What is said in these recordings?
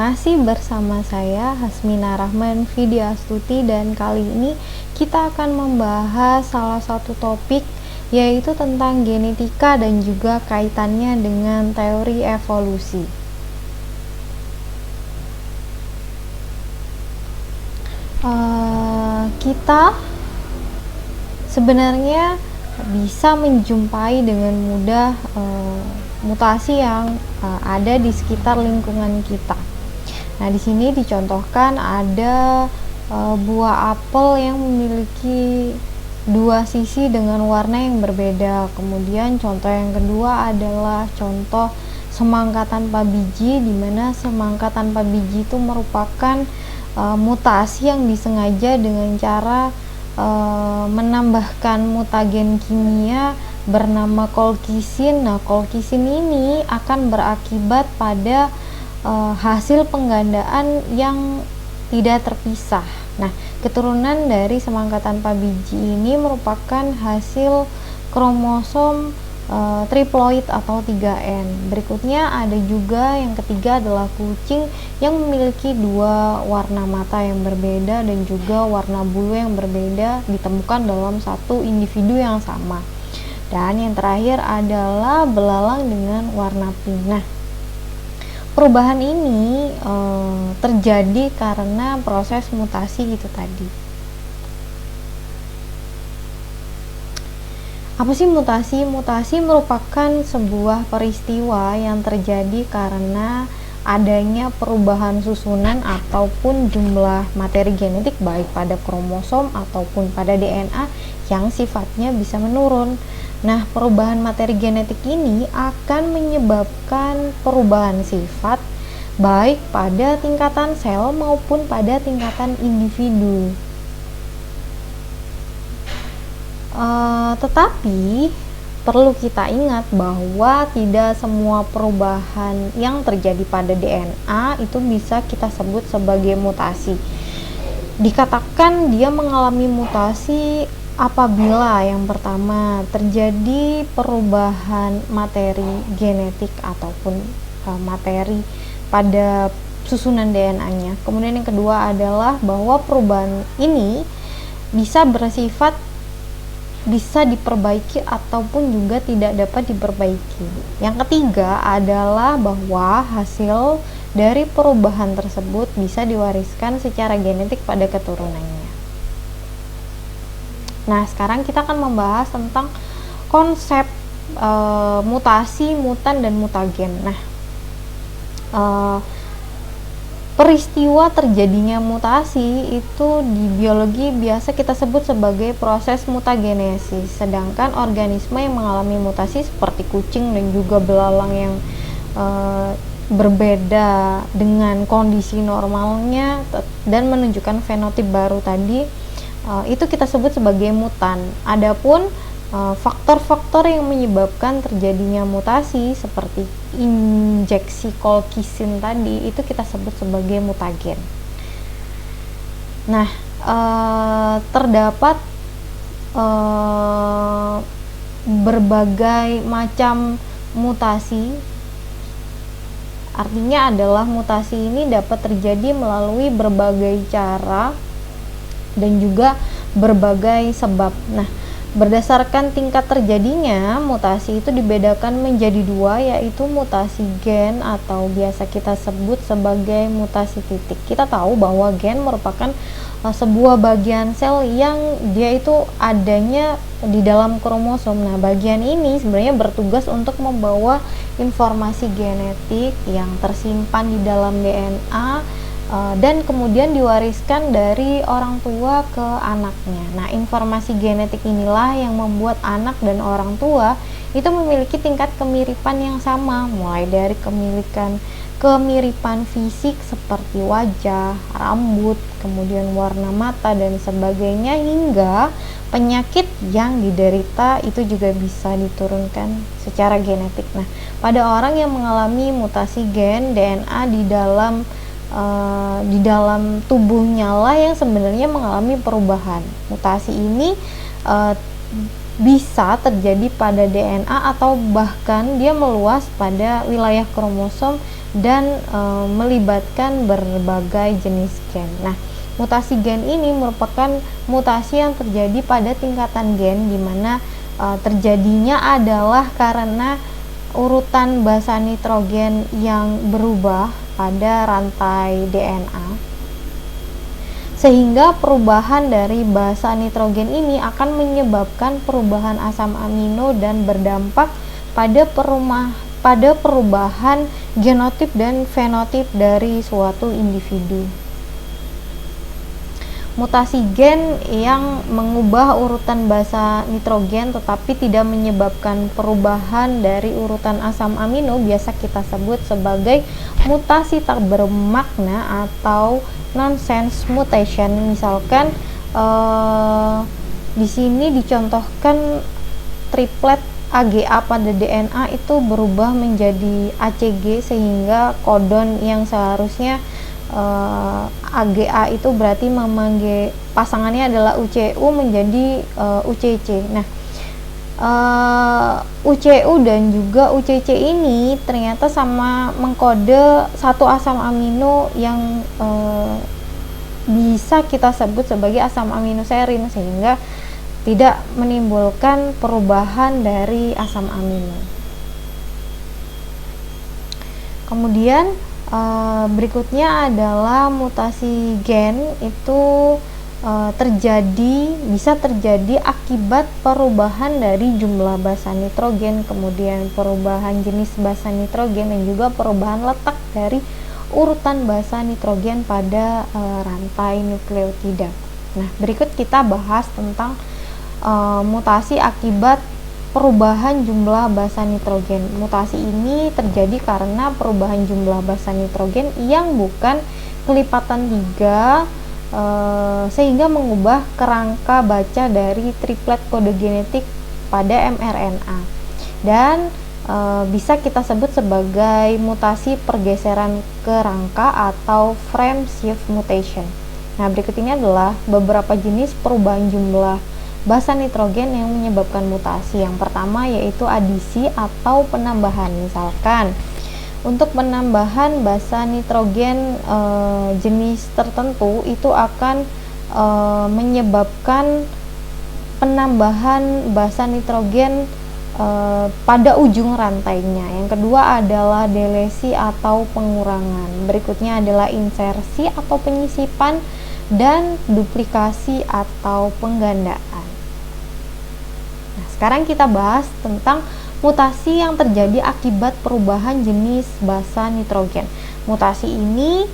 masih bersama saya Hasmina Rahman Vidyastuti, dan kali ini kita akan membahas salah satu topik yaitu tentang genetika dan juga kaitannya dengan teori evolusi. Kita sebenarnya bisa menjumpai dengan mudah mutasi yang ada di sekitar lingkungan kita. Nah, di sini dicontohkan ada buah apel yang memiliki dua sisi dengan warna yang berbeda. Kemudian contoh yang kedua adalah contoh semangka tanpa biji, di mana semangka tanpa biji itu merupakan mutasi yang disengaja dengan cara menambahkan mutagen kimia bernama kolkisin. Nah, kolkisin ini akan berakibat pada hasil penggandaan yang tidak terpisah. Nah, keturunan dari semangka tanpa biji ini merupakan hasil kromosom triploid atau 3N. Berikutnya ada juga yang ketiga adalah kucing yang memiliki dua warna mata yang berbeda dan juga warna bulu yang berbeda ditemukan dalam satu individu yang sama. Dan yang terakhir adalah belalang dengan warna pink. Nah, perubahan ini terjadi karena proses mutasi itu tadi. Apa sih mutasi? Mutasi merupakan sebuah peristiwa yang terjadi karena adanya perubahan susunan ataupun jumlah materi genetik baik pada kromosom ataupun pada DNA yang sifatnya bisa menurun. Nah, perubahan materi genetik ini akan menyebabkan perubahan sifat baik pada tingkatan sel maupun pada tingkatan individu. Tetapi perlu kita ingat bahwa tidak semua perubahan yang terjadi pada DNA itu bisa kita sebut sebagai mutasi. Dikatakan dia mengalami mutasi apabila yang pertama terjadi perubahan materi genetik ataupun materi pada susunan DNA-nya. Kemudian yang kedua adalah bahwa perubahan ini bisa diperbaiki ataupun juga tidak dapat diperbaiki. Yang ketiga adalah bahwa hasil dari perubahan tersebut bisa diwariskan secara genetik pada keturunannya. Nah, sekarang kita akan membahas tentang konsep mutasi, mutan, dan mutagen. Nah, peristiwa terjadinya mutasi itu di biologi biasa kita sebut sebagai proses mutagenesis. Sedangkan organisme yang mengalami mutasi seperti kucing dan juga belalang yang berbeda dengan kondisi normalnya dan menunjukkan fenotip baru tadi, itu kita sebut sebagai mutan. Adapun faktor-faktor yang menyebabkan terjadinya mutasi seperti injeksi kolkisin tadi itu kita sebut sebagai mutagen. Nah, terdapat berbagai macam mutasi. Artinya adalah mutasi ini dapat terjadi melalui berbagai cara dan juga berbagai sebab. Nah, berdasarkan tingkat terjadinya, mutasi itu dibedakan menjadi dua, yaitu mutasi gen atau biasa kita sebut sebagai mutasi titik. Kita tahu bahwa gen merupakan sebuah bagian sel yang dia itu adanya di dalam kromosom. Nah, bagian ini sebenarnya bertugas untuk membawa informasi genetik yang tersimpan di dalam DNA dan kemudian diwariskan dari orang tua ke anaknya. Nah, informasi genetik inilah yang membuat anak dan orang tua itu memiliki tingkat kemiripan yang sama, mulai dari kemiripan fisik seperti wajah, rambut, kemudian warna mata dan sebagainya, hingga penyakit yang diderita itu juga bisa diturunkan secara genetik. Nah, pada orang yang mengalami mutasi gen DNA di dalam tubuhnya lah yang sebenarnya mengalami perubahan. Mutasi ini bisa terjadi pada DNA atau bahkan dia meluas pada wilayah kromosom dan melibatkan berbagai jenis gen. Nah, mutasi gen ini merupakan mutasi yang terjadi pada tingkatan gen, di mana terjadinya adalah karena urutan basa nitrogen yang berubah pada rantai DNA, sehingga perubahan dari basa nitrogen ini akan menyebabkan perubahan asam amino dan berdampak pada perubahan genotip dan fenotip dari suatu individu. Mutasi gen yang mengubah urutan basa nitrogen tetapi tidak menyebabkan perubahan dari urutan asam amino biasa kita sebut sebagai mutasi tak bermakna atau nonsense mutation. Misalkan di sini dicontohkan triplet AGA pada DNA itu berubah menjadi ACG, sehingga kodon yang seharusnya AGA itu berarti memanggil pasangannya adalah UCU menjadi UCC. Nah, UCU dan juga UCC ini ternyata sama mengkode satu asam amino yang bisa kita sebut sebagai asam aminoserin, sehingga tidak menimbulkan perubahan dari asam amino. Kemudian berikutnya adalah mutasi gen itu bisa terjadi akibat perubahan dari jumlah basa nitrogen, kemudian perubahan jenis basa nitrogen, dan juga perubahan letak dari urutan basa nitrogen pada rantai nukleotida. Nah, berikut kita bahas tentang mutasi akibat perubahan jumlah basa nitrogen. Mutasi ini terjadi karena perubahan jumlah basa nitrogen yang bukan kelipatan 3 sehingga mengubah kerangka baca dari triplet kode genetik pada mRNA, dan bisa kita sebut sebagai mutasi pergeseran kerangka atau frame shift mutation. Nah, berikut ini adalah beberapa jenis perubahan jumlah basa nitrogen yang menyebabkan mutasi. Yang pertama yaitu adisi atau penambahan. Misalkan untuk penambahan basa nitrogen jenis tertentu itu akan menyebabkan penambahan basa nitrogen pada ujung rantainya. Yang kedua adalah delesi atau pengurangan. Berikutnya adalah insersi atau penyisipan, dan duplikasi atau penggandaan. Nah, sekarang kita bahas tentang mutasi yang terjadi akibat perubahan jenis basa nitrogen. Mutasi ini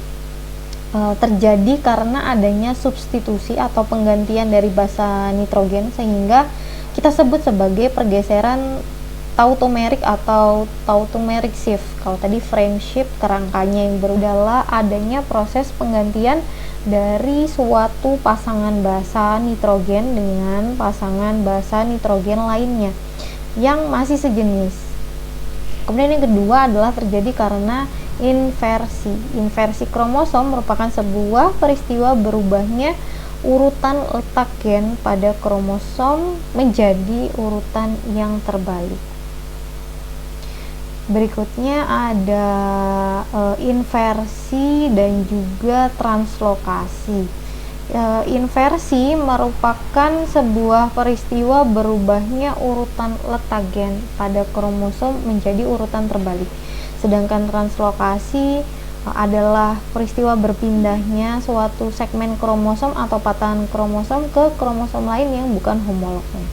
terjadi karena adanya substitusi atau penggantian dari basa nitrogen, sehingga kita sebut sebagai pergeseran tautomerik atau tautomeric shift. Kalau tadi frame shift, kerangkanya yang berubah, adanya proses penggantian dari suatu pasangan basa nitrogen dengan pasangan basa nitrogen lainnya yang masih sejenis. Kemudian yang kedua adalah terjadi karena inversi. Inversi kromosom merupakan sebuah peristiwa berubahnya urutan letak gen pada kromosom menjadi urutan yang terbalik. Berikutnya ada inversi dan juga translokasi. Inversi merupakan sebuah peristiwa berubahnya urutan letak gen pada kromosom menjadi urutan terbalik. Sedangkan translokasi adalah peristiwa berpindahnya suatu segmen kromosom atau patahan kromosom ke kromosom lain yang bukan homolognya.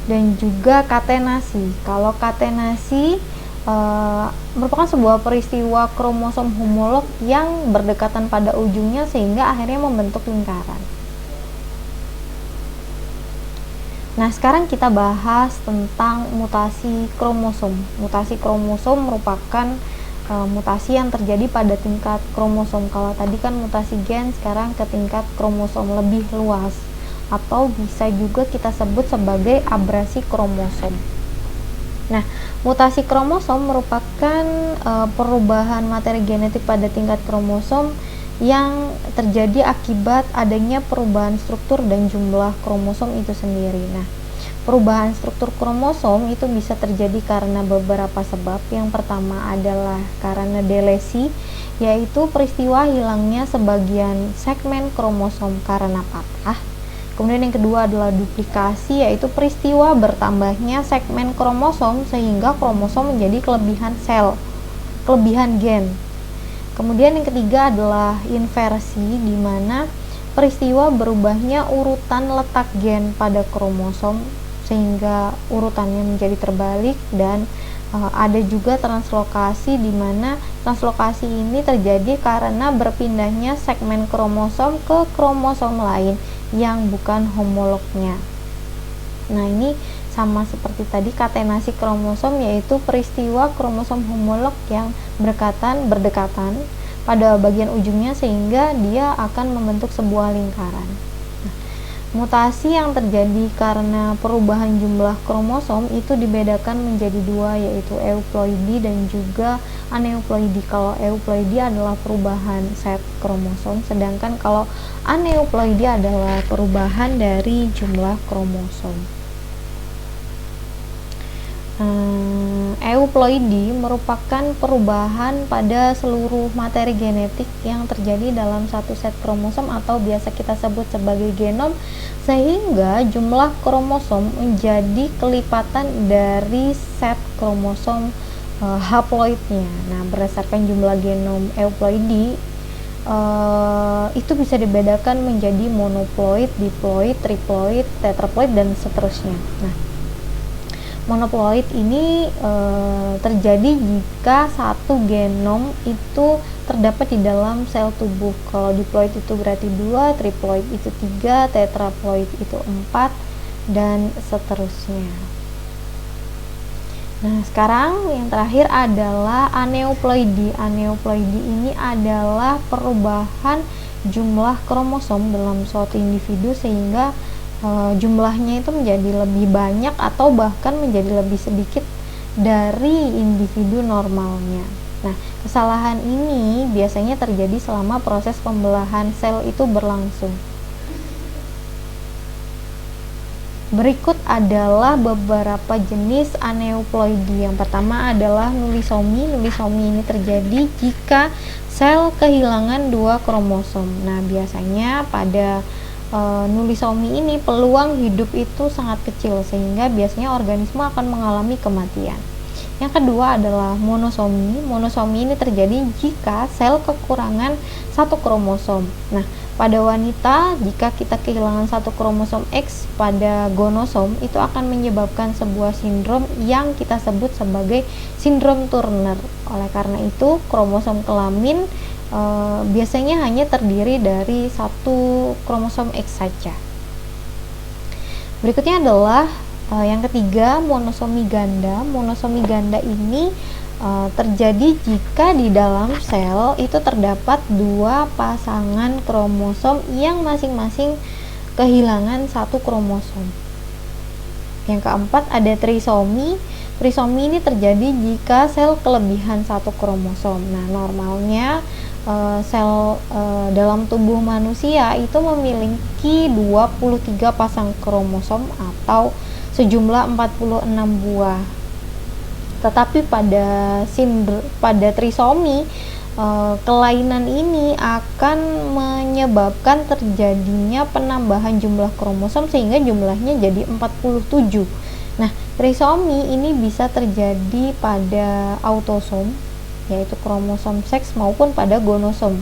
Dan juga katenasi. Kalau katenasi merupakan sebuah peristiwa kromosom homolog yang berdekatan pada ujungnya sehingga akhirnya membentuk lingkaran. Nah, sekarang kita bahas tentang mutasi kromosom. Mutasi kromosom merupakan mutasi yang terjadi pada tingkat kromosom. Kalau tadi kan mutasi gen, sekarang ke tingkat kromosom lebih luas, atau bisa juga kita sebut sebagai abrasi kromosom. Nah, mutasi kromosom merupakan perubahan materi genetik pada tingkat kromosom yang terjadi akibat adanya perubahan struktur dan jumlah kromosom itu sendiri. Nah, perubahan struktur kromosom itu bisa terjadi karena beberapa sebab. Yang pertama adalah karena delesi, yaitu peristiwa hilangnya sebagian segmen kromosom karena patah. Kemudian yang kedua adalah duplikasi, yaitu peristiwa bertambahnya segmen kromosom sehingga kromosom menjadi kelebihan gen. Kemudian yang ketiga adalah inversi, di mana peristiwa berubahnya urutan letak gen pada kromosom sehingga urutannya menjadi terbalik. Dan ada juga translokasi, di mana translokasi ini terjadi karena berpindahnya segmen kromosom ke kromosom lain yang bukan homolognya. Nah, ini sama seperti tadi katenasi kromosom, yaitu peristiwa kromosom homolog yang berdekatan pada bagian ujungnya sehingga dia akan membentuk sebuah lingkaran. Nah, mutasi yang terjadi karena perubahan jumlah kromosom itu dibedakan menjadi dua, yaitu euploidi dan juga aneuploidi. Kalau euploidi adalah perubahan set kromosom, sedangkan kalau aneuploidi adalah perubahan dari jumlah kromosom. Euploidi merupakan perubahan pada seluruh materi genetik yang terjadi dalam satu set kromosom atau biasa kita sebut sebagai genom, sehingga jumlah kromosom menjadi kelipatan dari set kromosom haploidnya. Nah, berdasarkan jumlah genom euploidi itu bisa dibedakan menjadi monoploid, diploid, triploid, tetraploid, dan seterusnya. Nah, monoploid ini terjadi jika satu genom itu terdapat di dalam sel tubuh. Kalau diploid itu berarti 2, triploid itu 3, tetraploid itu 4, dan seterusnya. Nah, sekarang yang terakhir adalah aneuploidi. Aneuploidi ini adalah perubahan jumlah kromosom dalam suatu individu sehingga jumlahnya itu menjadi lebih banyak atau bahkan menjadi lebih sedikit dari individu normalnya. Nah, kesalahan ini biasanya terjadi selama proses pembelahan sel itu berlangsung. Berikut adalah beberapa jenis aneuploidi. Yang pertama adalah nulisomi. Nulisomi ini terjadi jika sel kehilangan 2 kromosom. Nah, biasanya pada nulisomi ini peluang hidup itu sangat kecil sehingga biasanya organisme akan mengalami kematian. Yang kedua adalah monosomi. Monosomi ini terjadi jika sel kekurangan 1 kromosom. Nah, pada wanita jika kita kehilangan 1 kromosom X pada gonosom itu akan menyebabkan sebuah sindrom yang kita sebut sebagai sindrom Turner. Oleh karena itu, kromosom kelamin biasanya hanya terdiri dari 1 kromosom X saja. Berikutnya adalah yang ketiga, monosomi ganda. Monosomi ganda ini terjadi jika di dalam sel itu terdapat 2 pasangan kromosom yang masing-masing kehilangan 1 kromosom. Yang keempat ada trisomi. Trisomi ini terjadi jika sel kelebihan 1 kromosom. Nah, normalnya sel dalam tubuh manusia itu memiliki 23 pasang kromosom atau sejumlah 46 buah. Tetapi pada trisomi, kelainan ini akan menyebabkan terjadinya penambahan jumlah kromosom sehingga jumlahnya jadi 47. Nah, trisomi ini bisa terjadi pada autosom, yaitu kromosom seks, maupun pada gonosom,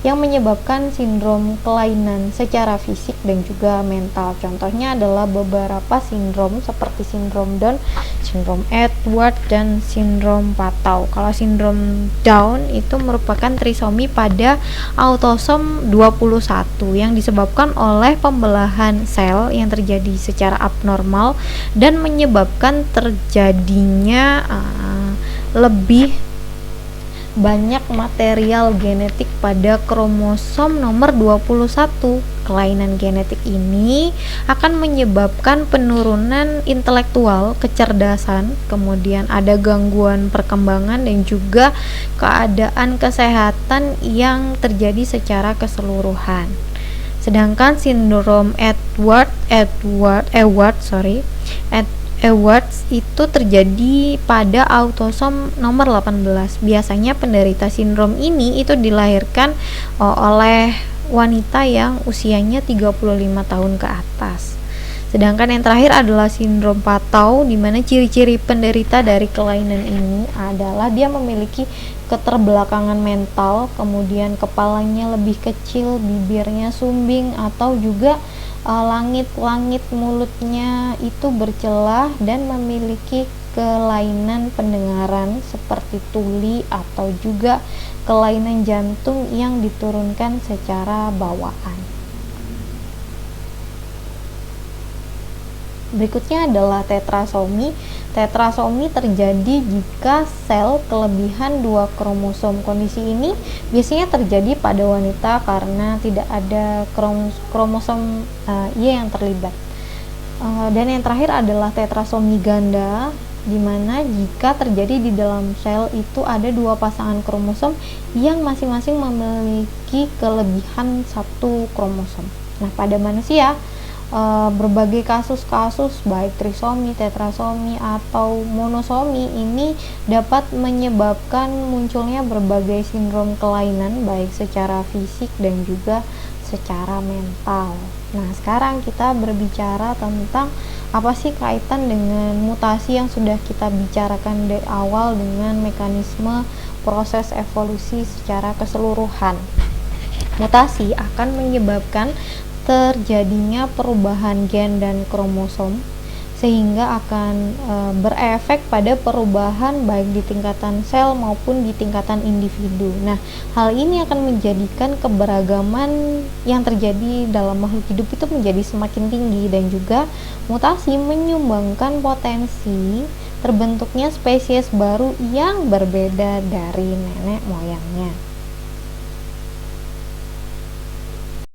yang menyebabkan sindrom kelainan secara fisik dan juga mental. Contohnya adalah beberapa sindrom seperti sindrom Down, sindrom Edward, dan sindrom Patau. Kalau sindrom Down itu merupakan trisomi pada autosom 21 yang disebabkan oleh pembelahan sel yang terjadi secara abnormal dan menyebabkan terjadinya lebih banyak material genetik pada kromosom nomor 21. Kelainan genetik ini akan menyebabkan penurunan intelektual, kecerdasan, kemudian ada gangguan perkembangan dan juga keadaan kesehatan yang terjadi secara keseluruhan. Sedangkan sindrom Edwards itu terjadi pada autosom nomor 18. Biasanya penderita sindrom ini itu dilahirkan oleh wanita yang usianya 35 tahun ke atas. Sedangkan yang terakhir adalah sindrom Patau, di mana ciri-ciri penderita dari kelainan ini adalah dia memiliki keterbelakangan mental, kemudian kepalanya lebih kecil, bibirnya sumbing, atau juga langit-langit mulutnya itu bercelah dan memiliki kelainan pendengaran seperti tuli atau juga kelainan jantung yang diturunkan secara bawaan. Berikutnya adalah tetrasomi. Tetrasomi terjadi jika sel kelebihan 2 kromosom. Kondisi ini biasanya terjadi pada wanita karena tidak ada kromosom Y yang terlibat. Dan yang terakhir adalah tetrasomi ganda, di mana jika terjadi di dalam sel itu ada 2 pasangan kromosom yang masing-masing memiliki kelebihan 1 kromosom. Nah, pada manusia berbagai kasus-kasus baik trisomi, tetrasomi atau monosomi ini dapat menyebabkan munculnya berbagai sindrom kelainan baik secara fisik dan juga secara mental. Nah, sekarang kita berbicara tentang apa sih kaitan dengan mutasi yang sudah kita bicarakan dari awal dengan mekanisme proses evolusi secara keseluruhan. Mutasi akan menyebabkan terjadinya perubahan gen dan kromosom sehingga akan berefek pada perubahan baik di tingkatan sel maupun di tingkatan individu. Nah, hal ini akan menjadikan keberagaman yang terjadi dalam makhluk hidup itu menjadi semakin tinggi, dan juga mutasi menyumbangkan potensi terbentuknya spesies baru yang berbeda dari nenek moyangnya.